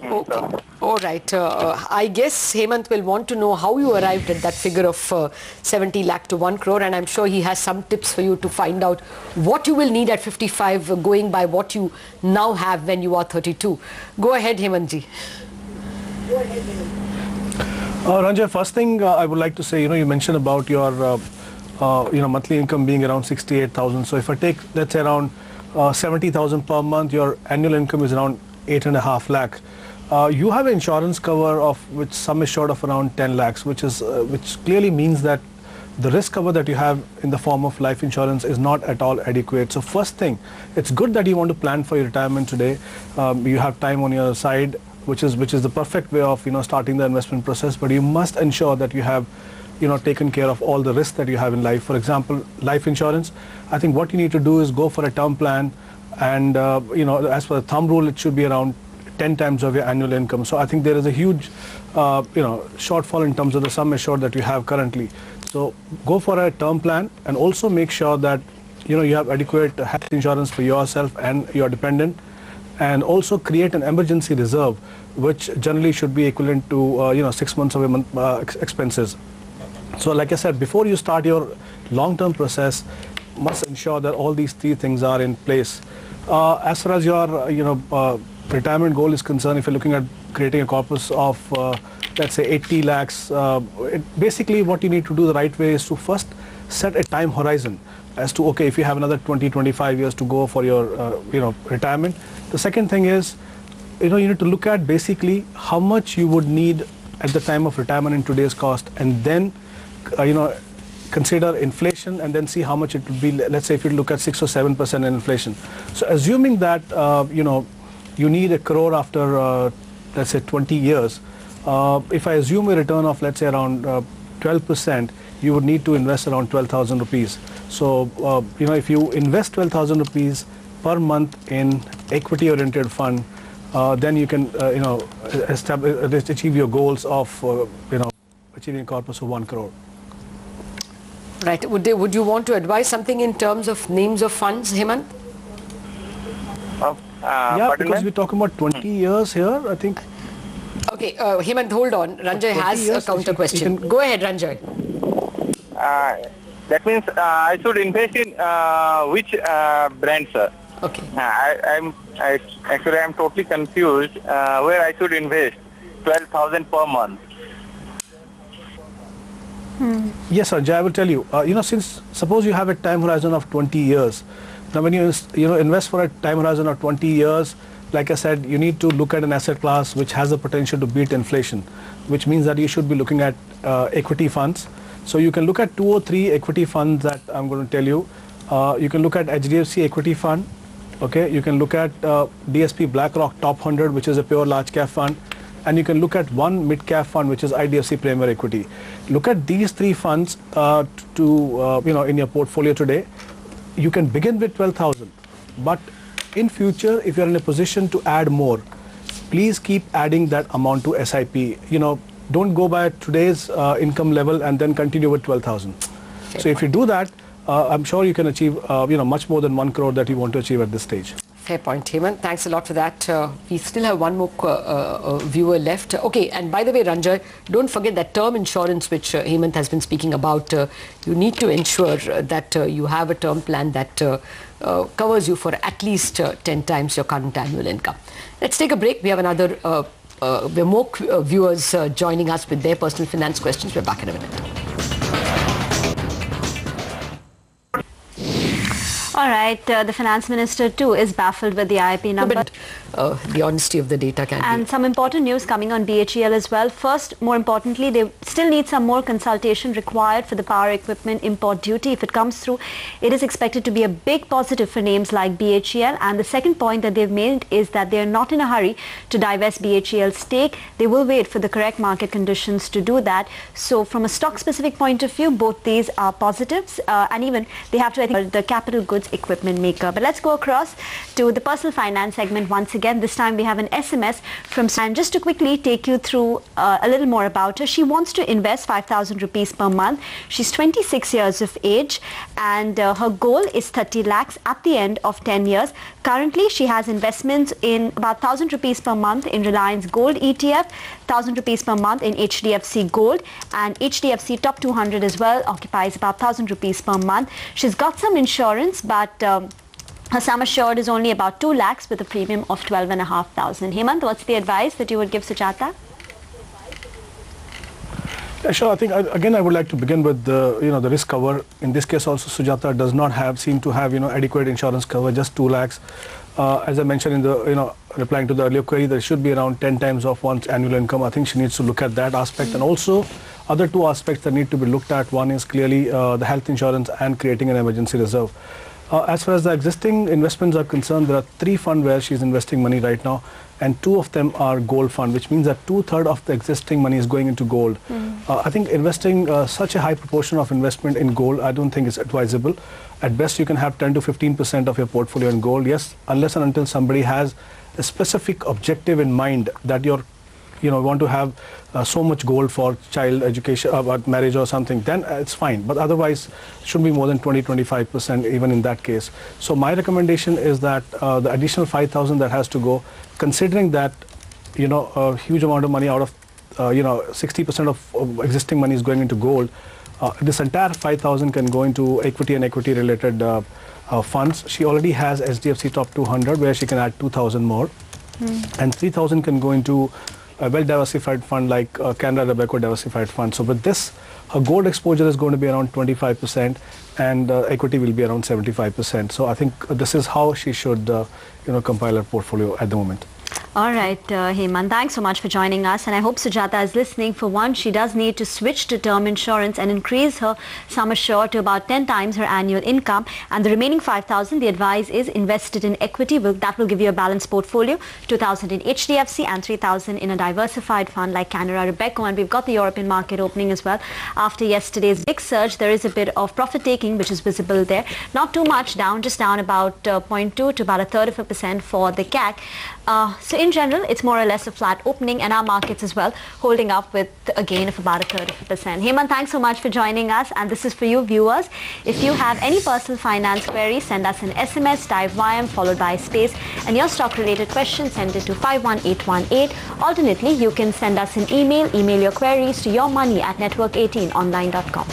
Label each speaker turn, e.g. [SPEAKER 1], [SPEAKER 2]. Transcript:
[SPEAKER 1] Okay.
[SPEAKER 2] All right. I guess Hemant will want to know how you arrived at that figure of 70 lakh to 1 crore, and I'm sure he has some tips for you to find out what you will need at 55 going by what you now have when you are 32. Go ahead, Hemant ji.
[SPEAKER 3] Ranjay, first thing I would like to say, you mentioned about your monthly income being around 68,000. So if I take, let's say, around 70,000 per month, your annual income is around 8.5 lakh. You have insurance cover of which sum is short of around 10 lakhs, which clearly means that the risk cover that you have in the form of life insurance is not at all adequate. So first thing, it's good that you want to plan for your retirement today. You have time on your side, which is the perfect way of starting the investment process. But you must ensure that you have taken care of all the risks that you have in life. For example, life insurance. I think what you need to do is go for a term plan, and as per the thumb rule, it should be around 10 times of your annual income. So I think there is a huge shortfall in terms of the sum assured that you have currently. So go for a term plan, and also make sure that you have adequate health insurance for yourself and your dependent, and also create an emergency reserve, which generally should be equivalent to 6 months of your month expenses. So like I said, before you start your long-term process, must ensure that all these three things are in place. As far as your retirement goal is concerned, if you're looking at creating a corpus of let's say 80 lakhs, basically what you need to do the right way is to first set a time horizon as to, okay, if you have another 20-25 years to go for your retirement. The second thing is, you need to look at basically how much you would need at the time of retirement in today's cost, and then consider inflation, and then see how much it would be. Let's say if you look at 6 or 7% in inflation. So assuming that you need 1 crore after let's say 20 years, if I assume a return of let's say around 12%, you would need to invest around 12,000 rupees. So if you invest 12,000 rupees per month in equity oriented fund, then you can achieve your goals of achieving a corpus of 1 crore.
[SPEAKER 2] Right. Would you want to advise something in terms of names of funds, Hemant?
[SPEAKER 3] Yeah, because we're talking about 20 years here, I think.
[SPEAKER 2] Okay, Hemant, hold on. Ranjay has a counter question. Go ahead, Ranjay.
[SPEAKER 1] That means I should invest in which brand, sir?
[SPEAKER 2] Okay.
[SPEAKER 1] I'm totally confused where I should invest 12,000 per month.
[SPEAKER 3] Yes, Ranjay, I will tell you. Since suppose you have a time horizon of 20 years. Now, when you invest for a time horizon of 20 years, like I said, you need to look at an asset class which has the potential to beat inflation, which means that you should be looking at equity funds. So you can look at 2 or 3 equity funds that I'm going to tell you. You can look at HDFC Equity Fund. Okay, you can look at DSP BlackRock Top 100, which is a pure large cap fund. And you can look at one mid-cap fund, which is IDFC Premier Equity. Look at these 3 funds in your portfolio today. You can begin with 12,000, but in future, if you're in a position to add more, please keep adding that amount to SIP. Don't go by today's income level and then continue with 12,000. So if you do that, I'm sure you can achieve much more than 1 crore that you want to achieve at this stage.
[SPEAKER 2] Fair point, Hemant. Thanks a lot for that. We still have one more viewer left. Okay, and by the way, Ranjay, don't forget that term insurance which Hemant has been speaking about. You need to ensure that you have a term plan that covers you for at least 10 times your current annual income. Let's take a break. We have another, we have more viewers joining us with their personal finance questions. We're back in a minute.
[SPEAKER 4] All right, the finance minister too is baffled with the IIP number.
[SPEAKER 2] The honesty of the data can
[SPEAKER 4] And some important news coming on BHEL as well. First, more importantly, they still need some more consultation required for the power equipment import duty. If it comes through, it is expected to be a big positive for names like BHEL. And the second point that they've made is that they are not in a hurry to divest BHEL's stake. They will wait for the correct market conditions to do that. So from a stock-specific point of view, both these are positives. And even they have to, I think, the capital goods equipment maker. But let's go across to the personal finance segment once again. again. This time we have an SMS from Sam. Just to quickly take you through a little more about her. She wants to invest 5,000 rupees per month. She's 26 years of age and her goal is 30 lakhs at the end of 10 years. Currently, she has investments in about 1,000 rupees per month in Reliance Gold ETF, 1,000 rupees per month in HDFC Gold, and HDFC Top 200 as well occupies about 1,000 rupees per month. She's got some insurance, but her sum assured is only about 2 lakhs with a premium of 12,500. Hemant, what's the advice that you would give Sujata?
[SPEAKER 3] Yeah, sure. I think again I would like to begin with the the risk cover. In this case, also Sujata does not seem to have adequate insurance cover, just 2 lakhs. As I mentioned in the replying to the earlier query, there should be around 10 times of one's annual income. I think she needs to look at that aspect, and also other 2 aspects that need to be looked at. One is clearly the health insurance and creating an emergency reserve. As far as the existing investments are concerned, there are 3 funds where she's investing money right now, and 2 of them are gold fund, which means that 2/3 of the existing money is going into gold. I think investing such a high proportion of investment in gold, I don't think is advisable. At best, you can have 10 to 15% of your portfolio in gold. Yes, unless and until somebody has a specific objective in mind that you're want to have so much gold for child education, about marriage or something, then it's fine. But otherwise, it should be more than 20-25% even in that case. So my recommendation is that the additional 5,000 that has to go, considering that a huge amount of money out of 60% of existing money is going into gold, this entire 5,000 can go into equity and equity related funds. She already has HDFC Top 200 where she can add 2,000 more, and 3,000 can go into a well-diversified fund like Canada Robeco Diversified Fund. So with this, her gold exposure is going to be around 25% and equity will be around 75%. So I think this is how she should compile her portfolio at the moment.
[SPEAKER 4] All right, Hemant, thanks so much for joining us, and I hope Sujata is listening. For one, she does need to switch to term insurance and increase her sum assured to about 10 times her annual income, and the remaining 5,000, the advice is invested in equity. That will give you a balanced portfolio, 2,000 in HDFC and 3,000 in a diversified fund like Canada Robeco, and we've got the European market opening as well. After yesterday's big surge, there is a bit of profit taking which is visible there. Not too much down, just down about 0.2 to about 1/3% for the CAC. So in general, it's more or less a flat opening, and our markets as well holding up with a gain of about 1/3%. Hemant, thanks so much for joining us, and this is for you viewers. If you have any personal finance queries, send us an SMS, type YM followed by space, and your stock related questions, send it to 51818. Alternately, you can send us an email your queries to yourmoney@network18online.com.